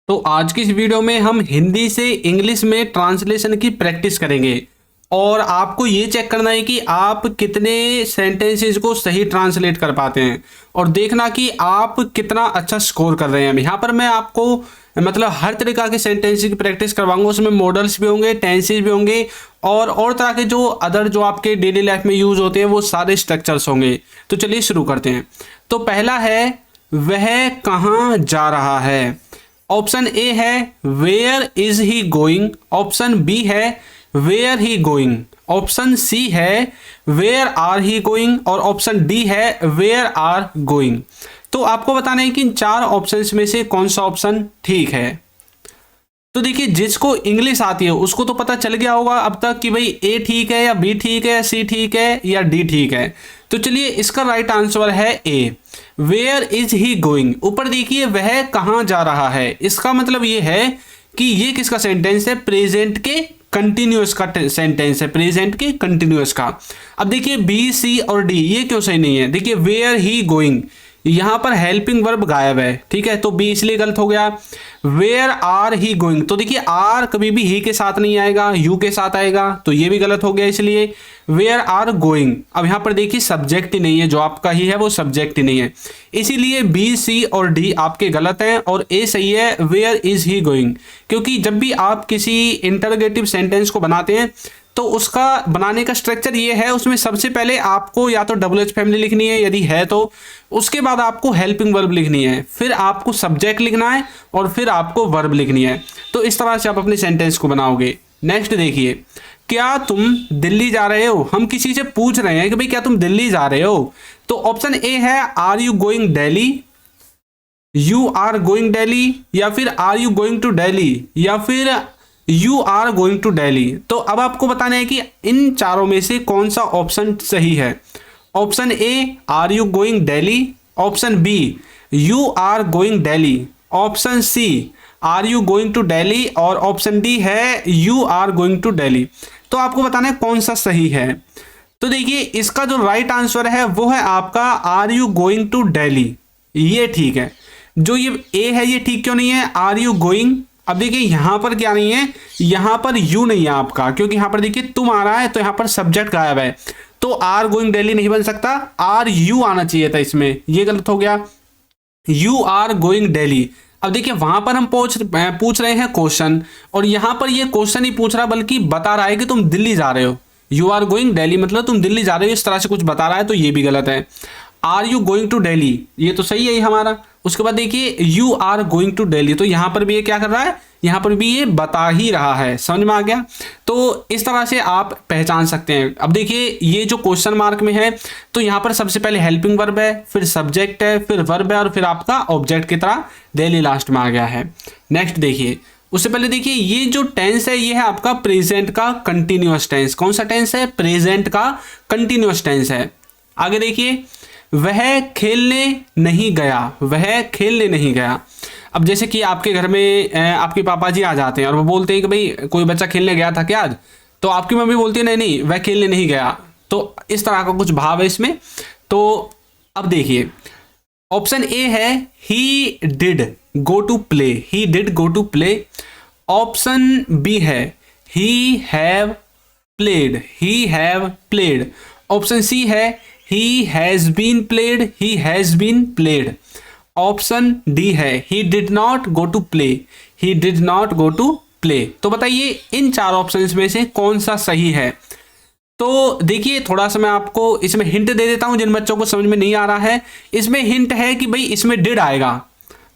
तो आज की इस वीडियो में हम हिंदी से इंग्लिश में ट्रांसलेशन की प्रैक्टिस करेंगे और आपको ये चेक करना है कि आप कितने सेंटेंसेस को सही ट्रांसलेट कर पाते हैं और देखना कि आप कितना अच्छा स्कोर कर रहे हैं। यहाँ पर मैं आपको मतलब हर तरीका के सेंटेंसेस की प्रैक्टिस करवाऊंगा। उसमें मॉडल्स भी होंगे, टेंसेस भी होंगे और तरह के जो अदर जो आपके डेली लाइफ में यूज होते हैं वो सारे स्ट्रक्चर्स होंगे। तो चलिए शुरू करते हैं। तो पहला है वह कहाँ जा रहा है। ऑप्शन ए है where is he going, option B है where he going, option C है वेयर आर ही गोइंग और ऑप्शन डी है वेयर आर गोइंग। तो आपको बताना है कि इन चार ऑप्शंस में से कौन सा ऑप्शन ठीक है। तो देखिए, जिसको इंग्लिश आती है उसको तो पता चल गया होगा अब तक कि भाई ए ठीक है या बी ठीक है या सी ठीक है या डी ठीक है। तो चलिए, इसका राइट आंसर है ए, वेयर इज ही गोइंग। ऊपर देखिए वह कहाँ जा रहा है, इसका मतलब ये है कि ये किसका सेंटेंस है, प्रेजेंट के कंटिन्यूअस का सेंटेंस है, प्रेजेंट के कंटिन्यूअस का। अब देखिए बी सी और डी ये क्यों सही नहीं है। देखिए वेयर ही गोइंग, यहां पर हेल्पिंग वर्ब गायब है, ठीक है, तो बी इसलिए गलत हो गया। वेयर आर ही गोइंग, तो देखिए आर कभी भी ही के साथ नहीं आएगा, यू के साथ आएगा, तो ये भी गलत हो गया, इसलिए वेयर आर गोइंग। अब यहां पर देखिए सब्जेक्ट ही नहीं है, जो आपका ही है वो सब्जेक्ट ही नहीं है, इसीलिए बी सी और डी आपके गलत हैं और ए सही है, वेयर इज ही गोइंग। क्योंकि जब भी आप किसी इंटरोगेटिव सेंटेंस को बनाते हैं तो उसका बनाने का स्ट्रक्चर ये है, उसमें सबसे पहले आपको या तो डबल एच फैमिली लिखनी है यदि है तो, उसके बाद आपको हेल्पिंग वर्ब लिखनी है, फिर आपको सब्जेक्ट लिखना है और फिर आपको वर्ब लिखनी है। तो इस तरह से आप अपने सेंटेंस को बनाओगे। नेक्स्ट देखिए, क्या तुम दिल्ली जा रहे हो। हम किसी से पूछ रहे हैं कि भाई क्या तुम दिल्ली जा रहे हो, तो ऑप्शन ए है are you going Delhi, you are going Delhi, या फिर are you going to Delhi, या फिर you are going to Delhi. तो अब आपको बताना है कि इन चारों में से कौन सा ऑप्शन सही है। Option A are you going Delhi, option B you are going Delhi, option C are you going to Delhi और ऑप्शन डी है you are going to Delhi. तो आपको बताना है कौन सा सही है। तो देखिए, इसका जो राइट आंसर है वो है आपका are you going to Delhi, ये ठीक है। जो ये ए है ये ठीक क्यों नहीं है, आर यू गोइंग। अब देखिए यहां पर क्या नहीं है, यहां पर यू नहीं है आपका, क्योंकि यहां पर देखिए तुम आ रहा है तो यहां पर सब्जेक्ट गायब है, तो आर गोइंग दिल्ली नहीं बन सकता, आर यू आना चाहिए था इसमें, ये गलत हो गया, यू आर गोइंग दिल्ली। अब देखिए वहां पर हम पूछ रहे हैं क्वेश्चन और यहां पर ये क्वेश्चन ही पूछ रहा बल्कि बता रहा है कि तुम दिल्ली जा रहे हो। यू आर गोइंग दिल्ली मतलब तुम दिल्ली जा रहे हो, इस तरह से कुछ बता रहा है, तो ये भी गलत है। Are you going to Delhi ये तो सही है ये हमारा। उसके बाद देखिए you are going to Delhi, तो यहां पर भी ये क्या कर रहा है, यहां पर भी ये बता ही रहा है। समझ में आ गया। तो इस तरह से आप पहचान सकते हैं। अब देखिए ये जो क्वेश्चन मार्क में है तो यहां पर सबसे पहले हेल्पिंग वर्ब है, फिर सब्जेक्ट है, फिर वर्ब है और फिर आपका ऑब्जेक्ट की तरह दिल्ली लास्ट में आ गया है। नेक्स्ट देखिए, उससे पहले देखिए ये जो टेंस है ये है आपका प्रेजेंट का कंटिन्यूअस टेंस। कौन सा टेंस है, प्रेजेंट का कंटिन्यूअस टेंस है। आगे देखिए, वह खेलने नहीं गया, वह खेलने नहीं गया। अब जैसे कि आपके घर में आपके पापा जी आ जाते हैं और वो बोलते हैं कि भाई कोई बच्चा खेलने गया था क्या आज, तो आपकी मम्मी बोलती है नहीं नहीं वह खेलने नहीं गया। तो इस तरह का कुछ भाव है इसमें। तो अब देखिए ऑप्शन ए है he did go to play, he did go to play. Option B है he have played, he have played. Option C है he has been played, he has been played. Option D है he did not go to play, he did not go to play. तो बताइए इन चार options में से कौन सा सही है। तो देखिए थोड़ा सा मैं आपको इसमें हिंट दे देता हूं जिन बच्चों को समझ में नहीं आ रहा है। इसमें हिंट है कि भाई इसमें डिड आएगा।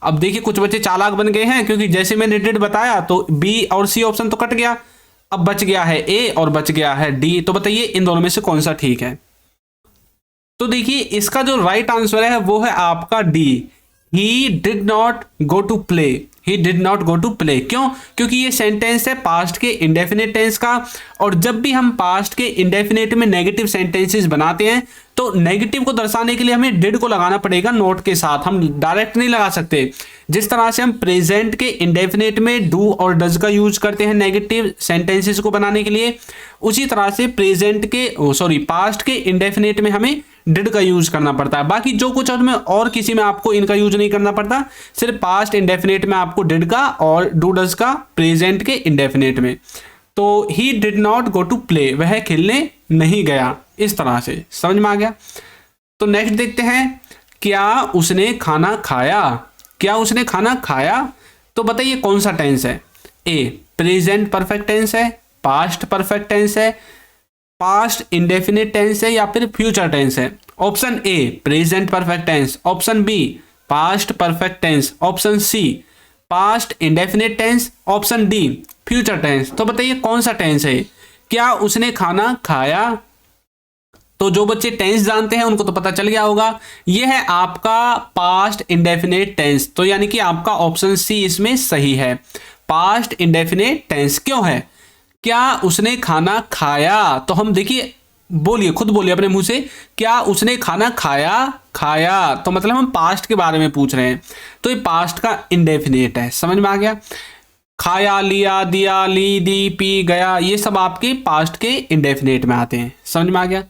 अब देखिए कुछ बच्चे चालाक बन गए हैं, क्योंकि जैसे मैंने डिड बताया तो बी और सी ऑप्शन तो कट गया, अब बच गया है ए और बच गया है डी। तो बताइए इन दोनों में से कौन सा ठीक है। तो देखिए इसका जो राइट आंसर है वो है आपका D, he did not go to play, he did not go to play. क्यों, क्योंकि ये सेंटेंस है पास्ट के इंडेफिनिट टेंस का, और जब भी हम पास्ट के इंडेफिनिट में नेगेटिव सेंटेंसेस बनाते हैं तो नेगेटिव को दर्शाने के लिए हमें डिड को लगाना पड़ेगा नोट के साथ, हम डायरेक्ट नहीं लगा सकते। जिस तरह से हम प्रेजेंट के इंडेफिनिट में डू और डज का यूज करते हैं नेगेटिव सेंटेंसेस को बनाने के लिए, उसी तरह से प्रेजेंट के पास्ट के इंडेफिनिट में हमें डिड का यूज करना पड़ता है। बाकी जो कुछ में और किसी में आपको इनका यूज नहीं करना पड़ता, सिर्फ पास्ट इंडेफिनेट में आपको डिड का और डू डज का, प्रेजेंट के इंडेफिनेट में। तो he did not go to play, वह खेलने नहीं गया, इस तरह से। समझ में आ गया? तो नेक्स्ट देखते हैं, क्या उसने खाना खाया? क्या उसने खाना खाया? तो बताइए कौन सा टेंस है? ए प्रेजेंट परफेक्ट टेंस है, पास्ट परफेक्ट टेंस है, पास्ट इंडेफिनिट टेंस है, या फिर फ्यूचर टेंस है? Option A present perfect tense, option B past perfect tense, option C past indefinite tense, option D future tense. तो बताइए कौन सा टेंस है? क्या उसने खाना खाया? तो जो बच्चे टेंस जानते हैं उनको तो पता चल गया होगा, यह है आपका पास्ट इंडेफिनिट टेंस। तो यानी कि आपका ऑप्शन सी इसमें सही है, पास्ट इंडेफिनिट टेंस। क्यों है? क्या उसने खाना खाया? तो हम देखिए, बोलिए, खुद बोलिए अपने मुंह से, क्या उसने खाना खाया? खाया तो मतलब हम पास्ट के बारे में पूछ रहे हैं, तो ये पास्ट का इंडेफिनिट है। समझ में आ गया? खाया, लिया, दिया, ली, दी, पी, गया, ये सब आपके पास्ट के इंडेफिनिट में आते हैं। समझ में आ गया?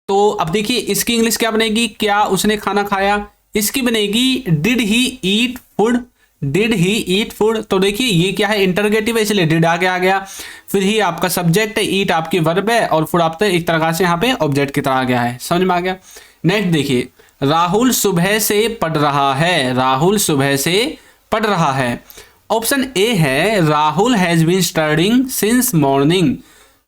तो अब देखिए इसकी इंग्लिश क्या बनेगी? क्या उसने खाना खाया? इसकी बनेगी did he eat food, did he eat food. तो देखिए ये क्या है? इंटरोगेटिव है, इसलिए डिड आगे आ गया, फिर ही आपका सब्जेक्ट है, ईट आपकी वर्ब है, और फूड आपका एक तरह से यहाँ पे ऑब्जेक्ट की तरह आ गया है। समझ में आ गया? नेक्स्ट देखिए, राहुल सुबह से पढ़ रहा है, राहुल सुबह से पढ़ रहा है। ऑप्शन ए है Rahul has been studying since morning,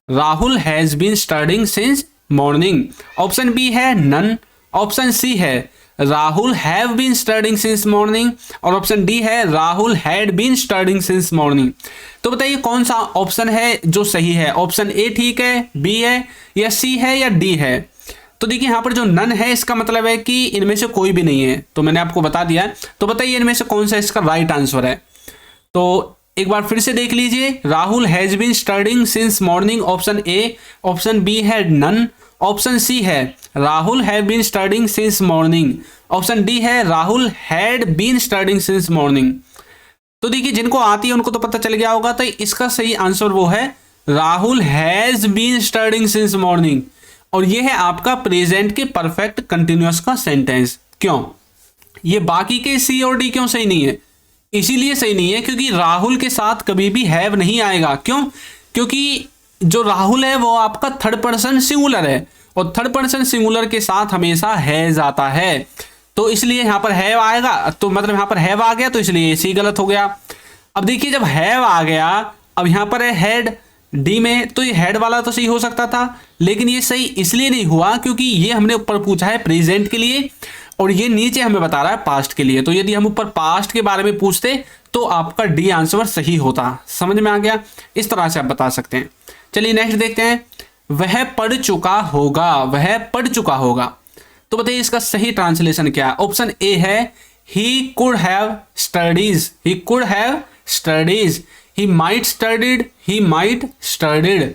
Rahul has been studying since morning. Option B है नन, ऑप्शन सी है Rahul have been studying since morning, और ऑप्शन डी है Rahul had been studying since morning. तो बताइए कौन सा ऑप्शन है जो सही है? ऑप्शन ए ठीक है, बी है, या सी है, या डी है? तो देखिए यहाँ पर जो नन है इसका मतलब है कि इनमें से कोई भी नहीं है, तो मैंने आपको बता दिया। तो बताइए इनमें से कौन सा इसका राइट आंसर है? तो एक बार फिर से देख लीजिए, Rahul has been studying since morning option A, option B है नन, ऑप्शन सी है Rahul have been studying since morning, option D है Rahul had been studying since morning. तो देखिए जिनको आती है उनको तो पता चल गया होगा, तो इसका सही आंसर वो है Rahul has been studying since morning, और ये है आपका प्रेजेंट के परफेक्ट कंटिन्यूअस का सेंटेंस। क्यों? ये बाकी के सी और डी क्यों सही नहीं है? इसीलिए सही नहीं है क्योंकि राहुल के साथ कभी भी हैव नहीं आएगा। क्यों? क्योंकि जो राहुल है वो आपका थर्ड पर्सन सिंगुलर है, और थर्ड पर्सन सिंगुलर के साथ हमेशा हैज आता है, तो इसलिए यहां पर हैव आएगा, तो मतलब यहां पर हैव आ गया, तो इसलिए सी गलत हो गया। अब देखिए जब हैव आ गया, अब यहां पर है हैड डी में, तो ये हैड वाला तो सही हो सकता था, लेकिन ये सही इसलिए नहीं हुआ क्योंकि ये हमने ऊपर पूछा है प्रेजेंट के लिए, और ये नीचे हमें बता रहा है पास्ट के लिए। तो यदि हम ऊपर पास्ट के बारे में पूछते तो आपका डी आंसर सही होता। समझ में आ गया? इस तरह से आप बता सकते हैं। चलिए नेक्स्ट देखते हैं, वह पढ़ चुका होगा, वह पढ़ चुका होगा। तो बताइए इसका सही ट्रांसलेशन क्या है? ऑप्शन ए है he could have studies, he could have studies, he might studied, he might studied.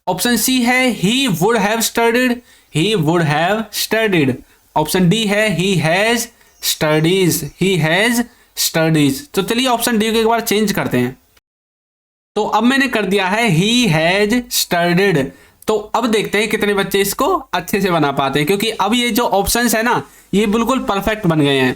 Option C है he would have studied, he would have studied. Option D है he has studies, he has studies. तो चलिए option D को एक बार change करते हैं। तो अब मैंने कर दिया है ही हैज स्टडीड। तो अब देखते हैं कितने बच्चे इसको अच्छे से बना पाते हैं, क्योंकि अब ये जो ऑप्शंस है ना ये बिल्कुल परफेक्ट बन गए हैं।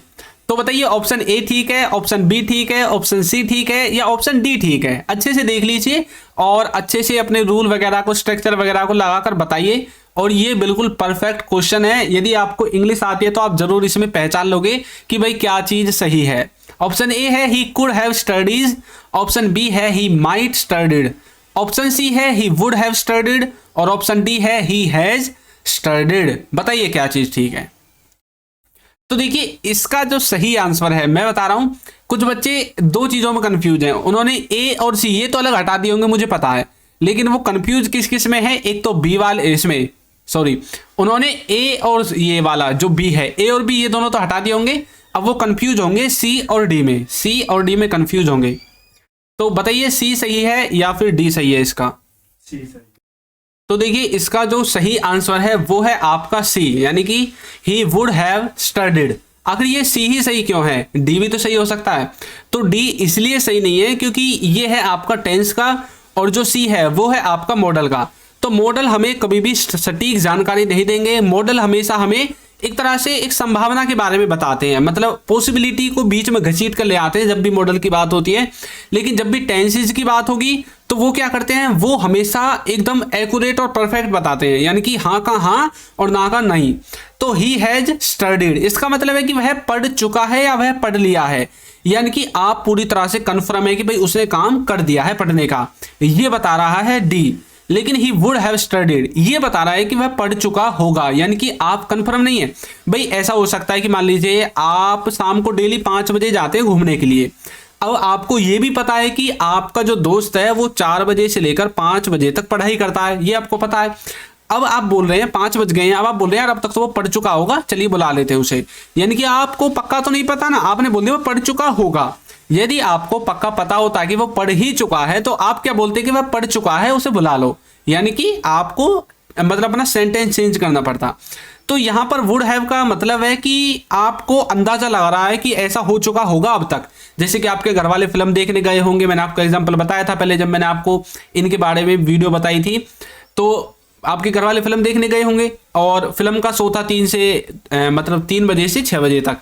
तो बताइए ऑप्शन ए ठीक है, ऑप्शन बी ठीक है, ऑप्शन सी ठीक है, या ऑप्शन डी ठीक है? अच्छे से देख लीजिए और अच्छे से अपने रूल वगैरह को, स्ट्रक्चर वगैरह को लगाकर बताइए। और ये बिल्कुल परफेक्ट क्वेश्चन है, यदि आपको इंग्लिश आती है तो आप जरूर इसमें पहचान लोगे कि भाई क्या चीज सही है। ऑप्शन ए है he could have studies, option B है he might studied, option C है ही वुड हैव स्टडीड, और ऑप्शन डी है ही हैज स्टडीड। बताइए क्या चीज ठीक है? तो देखिए इसका जो सही आंसर है मैं बता रहा हूं, कुछ बच्चे दो चीजों में कंफ्यूज हैं। उन्होंने ए और सी ये तो अलग हटा दिए होंगे मुझे पता है, लेकिन वो कंफ्यूज किस किस में है? एक तो बी वाले इसमें, सॉरी, उन्होंने ए और ये वाला जो बी है, ए और बी ये दोनों तो हटा दिए होंगे, अब वो कंफ्यूज होंगे सी और डी में, सी और डी में कंफ्यूज होंगे। तो बताइए सी सही है या फिर डी सही है? इसका सी सही। तो देखिए इसका जो सही आंसर है वो है आपका सी, यानी कि ही वुड हैव स्टडीड। आखिर ये सी ही सही क्यों है? डी भी तो सही हो सकता है। तो डी इसलिए सही नहीं है क्योंकि ये है आपका टेंस का, और जो सी है वो है आपका मॉडल का। तो मॉडल हमें कभी भी सटीक जानकारी नहीं देंगे। मॉडल हमेशा हमें एक तरह से एक संभावना के बारे में बताते हैं, मतलब पॉसिबिलिटी को बीच में घसीट कर ले आते हैं जब भी मॉडल की बात होती है। लेकिन जब भी टेंसेस की बात होगी तो वो क्या करते हैं, वो हमेशा एकदम एक्यूरेट और परफेक्ट बताते हैं, यानी कि हाँ का हाँ और ना का नहीं। तो ही हैज स्टडीड, इसका मतलब है कि वह पढ़ चुका है या वह पढ़ लिया है, यानी कि आप पूरी तरह से कन्फर्म है कि भाई उसने काम कर दिया है पढ़ने का, ये बता रहा है डी। लेकिन ही वुड हैव स्टडीड, ये बता रहा है कि वह पढ़ चुका होगा, यानी कि आप कंफर्म नहीं है। भाई ऐसा हो सकता है कि मान लीजिए आप शाम को डेली 5 बजे जाते हैं घूमने के लिए, अब आपको ये भी पता है कि आपका जो दोस्त है वो 4 बजे से लेकर 5 बजे तक पढ़ाई करता है, ये आपको पता है। अब आप बोल रहे हैं 5 बज गए हैं, अब आप बोल रहे हैं यार अब तक तो वो पढ़ चुका होगा, चलिए बुला लेते हैं उसे, यानी कि आपको पक्का तो नहीं पता ना, आपने बोल दिया वो पढ़ चुका होगा। यदि आपको पक्का पता होता कि वो पढ़ ही चुका है तो आप क्या बोलते कि वह पढ़ चुका है, उसे बुला लो, यानी कि आपको मतलब अपना सेंटेंस चेंज करना पड़ता। तो यहां पर वुड हैव का मतलब है कि आपको अंदाजा लगा रहा है कि ऐसा हो चुका होगा अब तक। जैसे कि आपके घर वाले फिल्म देखने गए होंगे, मैंने आपको एग्जांपल बताया था पहले जब मैंने आपको इनके बारे में वीडियो बताई थी, तो आपके घर वाले फिल्म देखने गए होंगे और फिल्म का शो था 3 बजे से 6 बजे तक।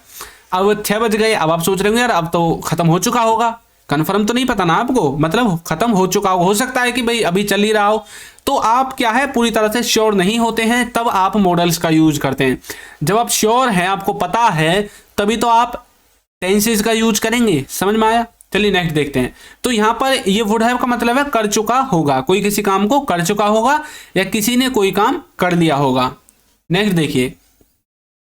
अब 6 बज गए, अब आप सोच रहे होंगे यार अब तो खत्म हो चुका होगा, कंफर्म तो नहीं पता ना आपको, मतलब खत्म हो चुका हो सकता है कि भाई अभी चल ही रहा हो, तो आप क्या है पूरी तरह से श्योर नहीं होते हैं, तब आप मॉडल्स का यूज करते हैं। जब आप श्योर हैं, आपको पता है, तभी तो आप टेंसेस का यूज करेंगे। समझ में आया? चलिए नेक्स्ट देखते हैं। तो यहां पर ये वुड हैव का मतलब है कर चुका होगा, कोई किसी काम को कर चुका होगा या किसी ने कोई काम कर लिया होगा। नेक्स्ट देखिए,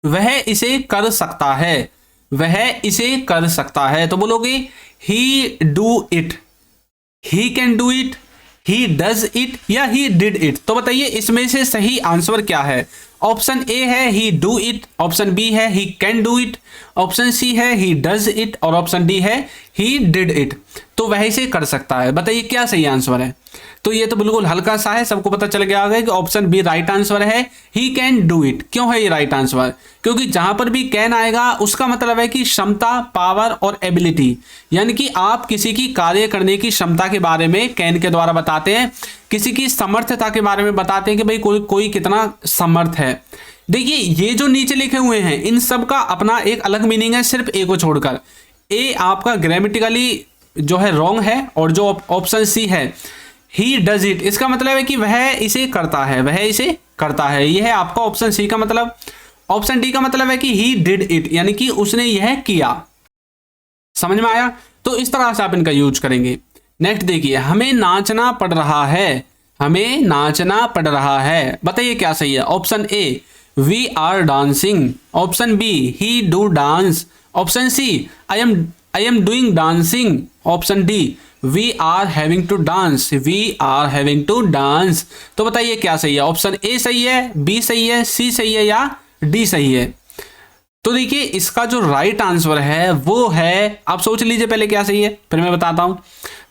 वह इसे कर सकता है, वह इसे कर सकता है, तो बोलोगे ही do it, he can do it, he does it या ही डिड इट। तो बताइए इसमें से सही आंसर क्या है? ऑप्शन ए है he do it, option B है he can do it, option C है ही डज इट और ऑप्शन डी है ही डिड इट। तो वह इसे कर सकता है, बताइए क्या सही आंसर है? तो ये तो बिल्कुल हल्का सा है, सबको पता चल गया होगा कि ऑप्शन बी राइट आंसर है, ही कैन डू इट। क्यों है ये राइट आंसर? क्योंकि जहां पर भी कैन आएगा उसका मतलब है कि क्षमता, पावर और एबिलिटी, यानी कि आप किसी की कार्य करने की क्षमता के बारे में कैन के द्वारा बताते हैं, किसी की समर्थता के बारे में बताते हैं कि भाई कोई कितना समर्थ है। देखिए ये जो नीचे लिखे हुए हैं इन सब का अपना एक अलग मीनिंग है, सिर्फ ए को छोड़कर। ए आपका ग्रामेटिकली जो है रॉन्ग है, और जो ऑप्शन सी है ही डज इट, इसका मतलब है कि वह इसे करता है, वह इसे करता है, यह है आपका ऑप्शन सी का मतलब। ऑप्शन डी का मतलब है कि ही डिड इट, यानी कि उसने यह किया। समझ में आया? तो इस तरह से आप इनका यूज करेंगे। नेक्स्ट देखिए, हमें नाचना पड़ रहा है, हमें नाचना पड़ रहा है, बताइए क्या सही है? Option A we are dancing, option B he do dance, option C I am doing dancing, option D we are having to dance, we are having to dance. तो बताइए क्या सही है? ऑप्शन ए सही है, बी सही है, सी सही है या डी सही है? तो देखिए इसका जो राइट आंसर है वो है, आप सोच लीजिए पहले क्या सही है, फिर मैं बताता हूं।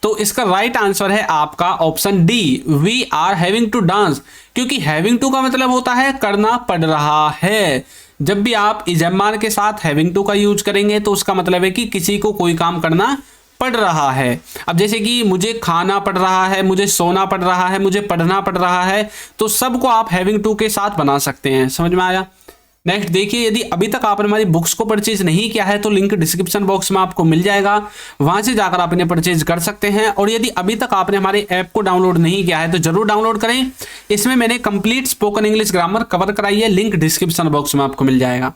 तो इसका राइट आंसर है आपका option D, we are having to dance, क्योंकि हैविंग टू का मतलब होता है करना पड़ रहा है। जब भी आप इजम्मार के साथ हैविंग टू का यूज करेंगे तो उसका मतलब है कि किसी को कोई काम करना पड़ रहा है। अब जैसे कि मुझे खाना पड़ रहा है, मुझे सोना पड़ रहा है, मुझे पढ़ना पड़ रहा है, तो सबको आप हैविंग टू के साथ बना सकते हैं। समझ में आया? नेक्स्ट देखिए, यदि अभी तक आपने हमारी बुक्स को परचेज नहीं किया है तो लिंक डिस्क्रिप्शन बॉक्स में आपको मिल जाएगा, वहां से जाकर आप इन्हें परचेज कर सकते हैं। और यदि अभी तक आपने हमारे ऐप को डाउनलोड नहीं किया है तो जरूर डाउनलोड करें, इसमें मैंने complete spoken English grammar cover कराई है, लिंक डिस्क्रिप्शन बॉक्स में आपको मिल जाएगा।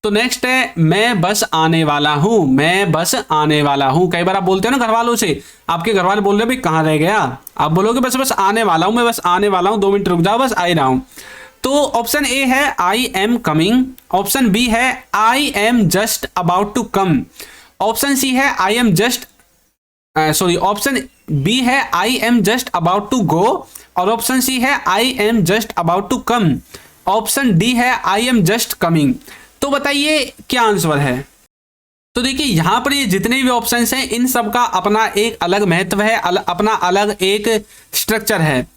तो नेक्स्ट है मैं बस आने वाला हूं, मैं बस आने वाला हूं। कई बार आप बोलते हो ना घर वालों से, आपके घर वाले बोल रहे भाई कहाँ रह गया, आप बोलोगे बस बस आने वाला हूं, मैं बस आने वाला हूं, 2 मिनट रुक जाओ बस आ ही रहा हूं। तो ऑप्शन ए है I am coming, option B है I am just about to come, option C है I am just option B है I am just about to go, और ऑप्शन सी है I am just about to come, option D है I am just coming. तो बताइए क्या answer है? तो देखिए यहां पर ये जितने भी ऑप्शंस हैं इन सब का अपना एक अलग महत्व है, अपना अलग एक स्ट्रक्चर है।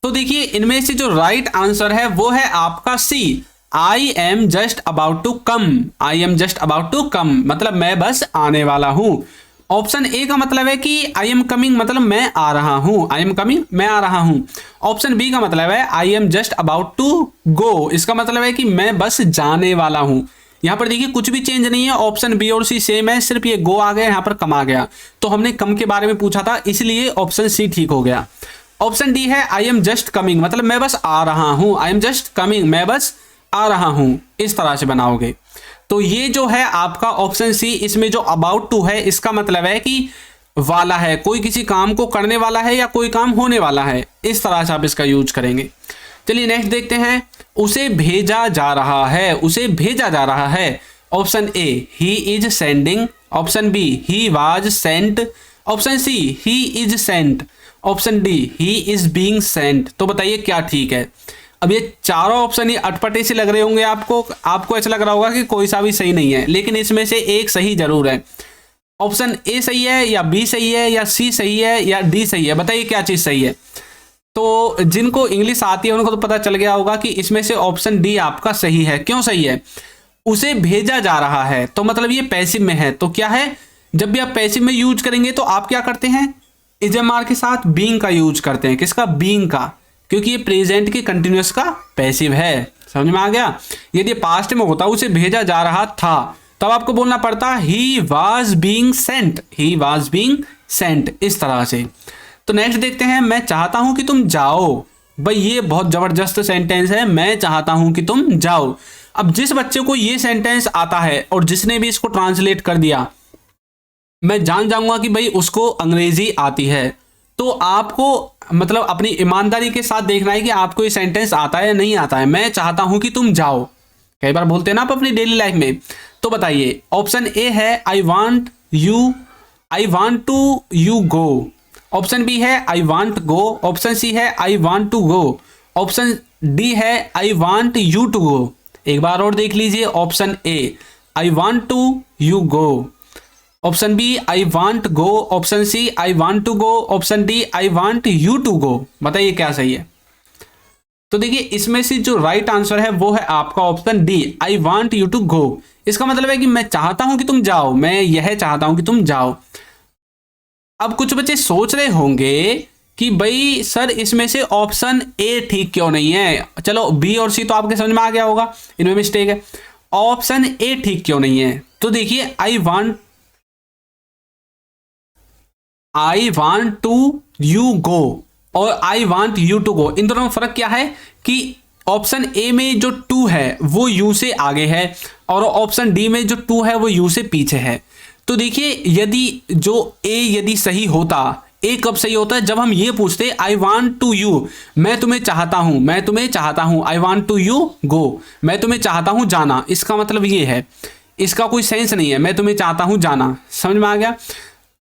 तो देखिए इनमें से जो राइट आंसर है वो है आपका C, I am just about to come, I am just about to come, मतलब मैं बस आने वाला हूं। ऑप्शन ए का मतलब है कि आई एम कमिंग, मतलब मैं आ रहा हूं, आई एम कमिंग, मैं आ रहा हूं। ऑप्शन बी का मतलब है I am just about to go, इसका मतलब है कि मैं बस जाने वाला हूं। यहां पर देखिए कुछ भी चेंज नहीं है, ऑप्शन बी और सी सेम है, सिर्फ ये गो आ गया, यहां पर कम आ गया। तो हमने कम के बारे में पूछा था, इसलिए ऑप्शन सी ठीक हो गया। ऑप्शन डी है आई एम जस्ट कमिंग, मतलब मैं बस आ रहा हूं, आई एम जस्ट कमिंग, मैं बस आ रहा हूं, इस तरह से बनाओगे। तो ये जो है आपका ऑप्शन सी, इसमें जो अबाउट टू है इसका मतलब है कि वाला है, कोई किसी काम को करने वाला है या कोई काम होने वाला है, इस तरह से आप इसका यूज करेंगे। चलिए नेक्स्ट देखते हैं, उसे भेजा जा रहा है, उसे भेजा जा रहा है। Option A he is sending, option B he was sent, option C he is sent, option D he is being sent. तो बताइए क्या ठीक है। अब ये चारों ऑप्शन ही अटपटे से लग रहे होंगे आपको ऐसा लग रहा होगा कि कोई सा भी सही नहीं है, लेकिन इसमें से एक सही जरूर है। ऑप्शन ए सही है या बी सही है या सी सही है या डी सही है, बताइए क्या चीज सही है। तो जिनको इंग्लिश आती है उनको तो पता चल गया होगा कि इसमें से ऑप्शन डी आपका सही है। क्यों सही है? उसे भेजा जा रहा है, तो मतलब ये पैसिव में है। तो क्या है, जब भी आप पैसिव में यूज करेंगे तो आप क्या करते हैं, इजएमआर के साथ बीइंग का यूज करते हैं। किसका? बीइंग का, क्योंकि ये प्रेजेंट के कंटिन्यूअस का पैसिव है। समझ में आ गया। यदि पास्ट में होता उसे भेजा जा रहा था, तब आपको बोलना पड़ता he was being Saint, he was being Saint, इस तरह से। तो नेक्स्ट देखते हैं, मैं चाहता हूं कि तुम जाओ। भाई ये बहुत जबरदस्त सेंटेंस है, मैं चाहता हूं कि तुम जाओ। अब जिस बच्चे को ये सेंटेंस आता है और जिसने भी इसको ट्रांसलेट कर दिया, मैं जान जाऊंगा कि भाई उसको अंग्रेजी आती है। तो आपको मतलब अपनी ईमानदारी के साथ देखना है कि आपको ये सेंटेंस आता है या नहीं आता है। मैं चाहता हूं कि तुम जाओ, कई बार बोलते हैं ना आप अपनी डेली लाइफ में। तो बताइए, ऑप्शन ए है I want to you go, option B है I want go, option C है I want to go, option D है I want you to go. एक बार और देख लीजिए, option A I want to you go, option B I want go, option C I want to go, option D I want you to go. बताइए क्या सही है। तो देखिए इसमें से जो राइट आंसर है वो है आपका option D, I want you to go. इसका मतलब है कि मैं चाहता हूं कि तुम जाओ, मैं यह चाहता हूं कि तुम जाओ। अब कुछ बच्चे सोच रहे होंगे कि भाई सर इसमें से ऑप्शन ए ठीक क्यों नहीं है। चलो बी और सी तो आपके समझ में आ गया होगा, इनमें मिस्टेक है। ऑप्शन ए ठीक क्यों नहीं है? तो देखिए I want to you go और I want you to go, इन दोनों में फर्क क्या है कि ऑप्शन ए में जो टू है वो यू से आगे है और ऑप्शन डी में जो टू है वो यू से पीछे है। तो देखिए यदि जो ए यदि सही होता, ए कब सही होता है? जब हम ये पूछते आई वांट टू यू, मैं तुम्हें चाहता हूं, मैं तुम्हें चाहता हूं, I want to you go, मैं तुम्हें चाहता हूं जाना। इसका मतलब ये है, इसका कोई सेंस नहीं है, मैं तुम्हें चाहता हूं जाना। समझ में आ गया।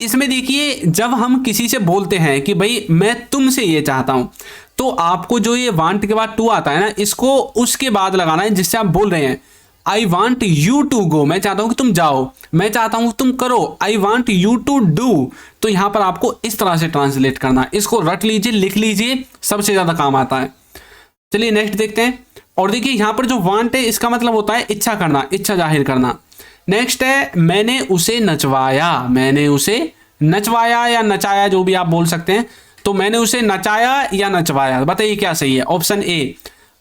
इसमें देखिए जब हम किसी से बोलते हैं कि भाई मैं तुमसे ये चाहता हूं, तो आपको जो ये वांट के बाद टू आता है ना, इसको उसके बाद लगाना है जिससे आप बोल रहे हैं। I want you to go, मैं चाहता हूं कि तुम जाओ, मैं चाहता हूं कि तुम करो, I want you to do. तो यहां पर आपको इस तरह से ट्रांसलेट करना है। इसको रट लीजिए, लिख लीजिए, सबसे ज्यादा काम आता है। चलिए नेक्स्ट देखते हैं। और देखिए यहां पर जो वांट है इसका मतलब होता है इच्छा करना, इच्छा जाहिर करना। नेक्स्ट है मैंने उसे नचवाया, मैंने उसे नचवाया या नचाया, जो भी आप बोल सकते हैं। तो मैंने उसे नचाया या नचवाया, बताइए क्या सही है। Option A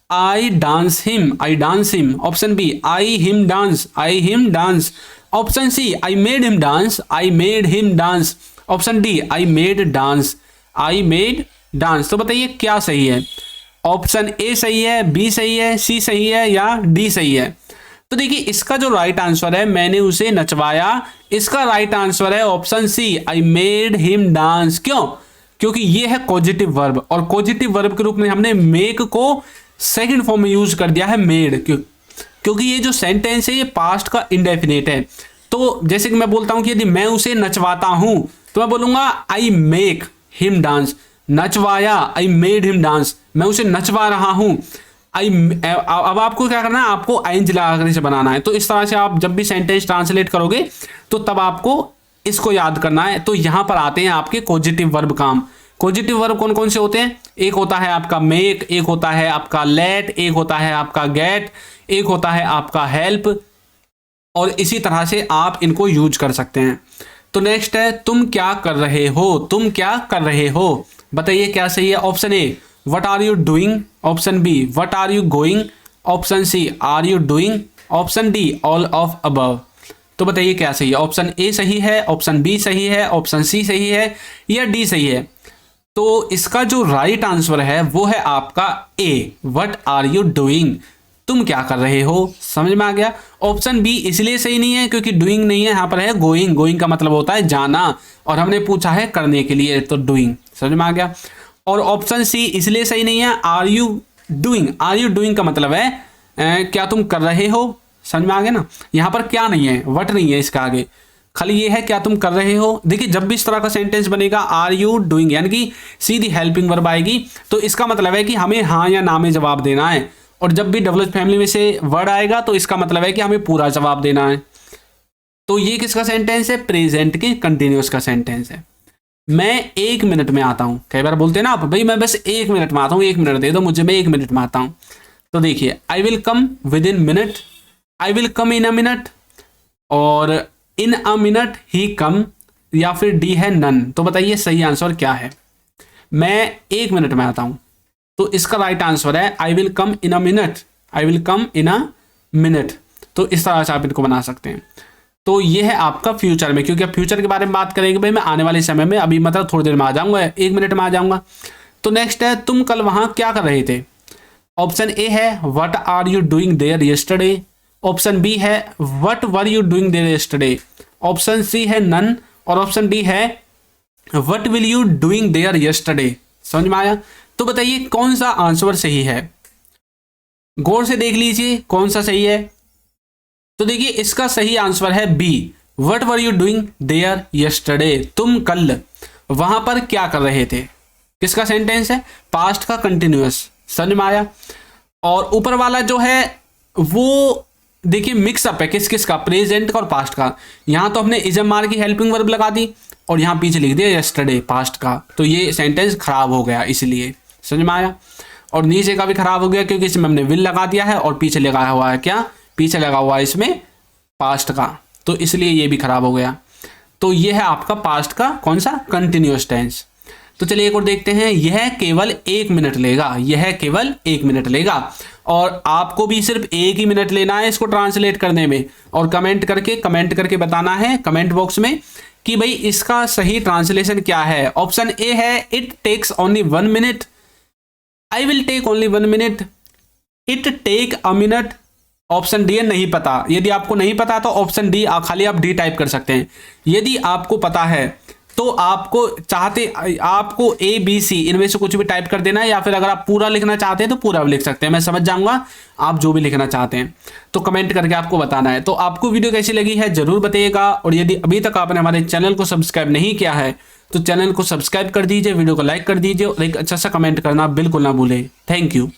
I dance him, I dance him, option B I him dance, I him dance, option C I made him dance, I made him dance, option D I made dance, I made dance. तो बताइए क्या सही है। Option ए सही है, B सही है, सी सही है या डी सही है। तो देखिए इसका जो राइट आंसर है मैंने उसे नचवाया, इसका राइट आंसर है option C I made him dance. क्यों? क्योंकि ये है पॉजिटिव वर्ब और पॉजिटिव वर्ब के रूप में हमने मेक को सेकंड फॉर्म में यूज कर दिया है मेड, क्योंकि ये जो सेंटेंस है ये पास्ट का इंडेफिनेट है। तो जैसे कि मैं बोलता हूं कि यदि मैं उसे नचवाता हूं तो मैं बोलूंगा आई मेक हिम डांस, नचवाया आई मेड हिम डांस, मैं उसे नचवा रहा हूं। अब आपको क्या करना है, आपको आइंज लगाकर इसे बनाना है। तो इस तरह से आप जब भी सेंटेंस ट्रांसलेट करोगे तो तब आपको इसको याद करना है। तो यहां पर आते हैं आपके पॉजिटिव वर्ब काम। पॉजिटिव वर्ब कौन कौन से होते हैं? एक होता है आपका मेक, एक होता है आपका लेट, एक होता है आपका गेट, एक होता है आपका हेल्प, और इसी तरह से आप इनको यूज कर सकते हैं। तो नेक्स्ट है तुम क्या कर रहे हो, तुम क्या कर रहे हो, बताइए क्या सही है। Option A what are you doing, option B what are you going, option C are you doing, option D all of above. तो बताइए क्या सही है। ऑप्शन ए सही है, ऑप्शन बी सही है, ऑप्शन सी सही है या डी सही है। तो इसका जो राइट आंसर है वो है आपका ए व्हाट आर यू डूइंग, तुम क्या कर रहे हो। समझ में आ गया। ऑप्शन बी इसलिए सही नहीं है क्योंकि डूइंग नहीं है, यहाँ पर है गोइंग। गोइंग का मतलब होता है जाना और हमने पूछा है करने के लिए, तो डूइंग। समझ में आ गया। और ऑप्शन सी इसलिए सही नहीं है, are you doing. Are you doing का मतलब है क्या तुम कर रहे हो। समझ में आ गया ना। यहाँ पर क्या नहीं है, वट नहीं है इसका आगे, खाली ये है क्या तुम कर रहे हो। देखिए जब भी इस तरह का सेंटेंस बनेगा आर यू डूइंग यानी कि सीधी हेल्पिंग वर्ब आएगी, तो इसका मतलब है कि हमें हाँ या ना में जवाब देना है। और जब भी डबल फैमिली में से वर्ड आएगा तो इसका मतलब है कि हमें पूरा जवाब देना है। तो ये किसका सेंटेंस है, प्रेजेंट के कंटिन्यूअस का सेंटेंस है। मैं 1 मिनट में आता हूँ, कई बार बोलते हैं ना आप, भाई मैं बस 1 मिनट में आता हूँ, 1 मिनट दे दो मुझे, मैं 1 मिनट में आता हूँ। तो देखिए I will come with in minute, I will come in a minute, और इन अ मिनट ही कम, या फिर डी है नन। तो बताइए सही आंसर क्या है। मैं 1 मिनट में आता हूँ, तो इसका राइट आंसर है I will come in a minute, I will come in a minute. तो इस तरह से आप इनको बना सकते हैं। तो ये है आपका फ्यूचर में, क्योंकि अब फ्यूचर के बारे में बात करेंगे भाई मैं आने वाले समय में, अभी मतलब थोड़ी देर में आ जाऊंगा, 1 मिनट में आ जाऊंगा। तो नेक्स्ट है तुम कल वहां क्या कर रहे थे। ऑप्शन ए है what are you doing there yesterday, option B है what were you doing there yesterday, option C है नन, और ऑप्शन डी है what will you doing there yesterday. समझ में आया। तो बताइए कौन सा आंसर सही है, गौर से देख लीजिए कौन सा सही है। तो देखिए इसका सही आंसर है B what were you doing there yesterday, तुम कल वहां पर क्या कर रहे थे। किसका सेंटेंस है, पास्ट का कंटिन्यूअस। समझ में आया। और ऊपर वाला जो है वो देखिए मिक्सअप है किस किस का, प्रेजेंट का और पास्ट का। यहां तो हमने इजम मार की हेल्पिंग वर्ब लगा दी और यहां पीछे लिख दिया यस्टरडे पास्ट का, तो ये सेंटेंस खराब हो गया इसलिए। समझ में आया। और नीचे का भी खराब हो गया क्योंकि इसमें हमने विल लगा दिया है और पीछे लगाया हुआ है क्या, पीछे लगा हुआ है इसमें पास्ट का, तो इसलिए ये भी खराब हो गया। तो ये है आपका पास्ट का कौन सा, कंटिन्यूअस टेंस। तो चलिए एक और देखते हैं। यह केवल 1 मिनट लेगा, यह केवल 1 मिनट लेगा, और आपको भी सिर्फ 1 ही मिनट लेना है इसको ट्रांसलेट करने में, और कमेंट करके बताना है कमेंट बॉक्स में कि भाई इसका सही ट्रांसलेशन क्या है। ऑप्शन ए है it takes only 1 minute, I will take only 1 minute, it take a minute. Option D है नहीं पता। यदि आपको नहीं पता तो ऑप्शन डी खाली आप डी टाइप कर सकते हैं। यदि आपको पता है तो आपको ए बी सी इनमें से कुछ भी टाइप कर देना है, या फिर अगर आप पूरा लिखना चाहते हैं तो पूरा भी लिख सकते हैं, मैं समझ जाऊंगा आप जो भी लिखना चाहते हैं। तो कमेंट करके आपको बताना है। तो आपको वीडियो कैसी लगी है जरूर बताइएगा, और यदि अभी तक आपने हमारे चैनल को सब्सक्राइब नहीं किया है तो चैनल को सब्सक्राइब कर दीजिए, वीडियो को लाइक कर दीजिए, और एक अच्छा सा कमेंट करना बिल्कुल ना भूलें। Thank you.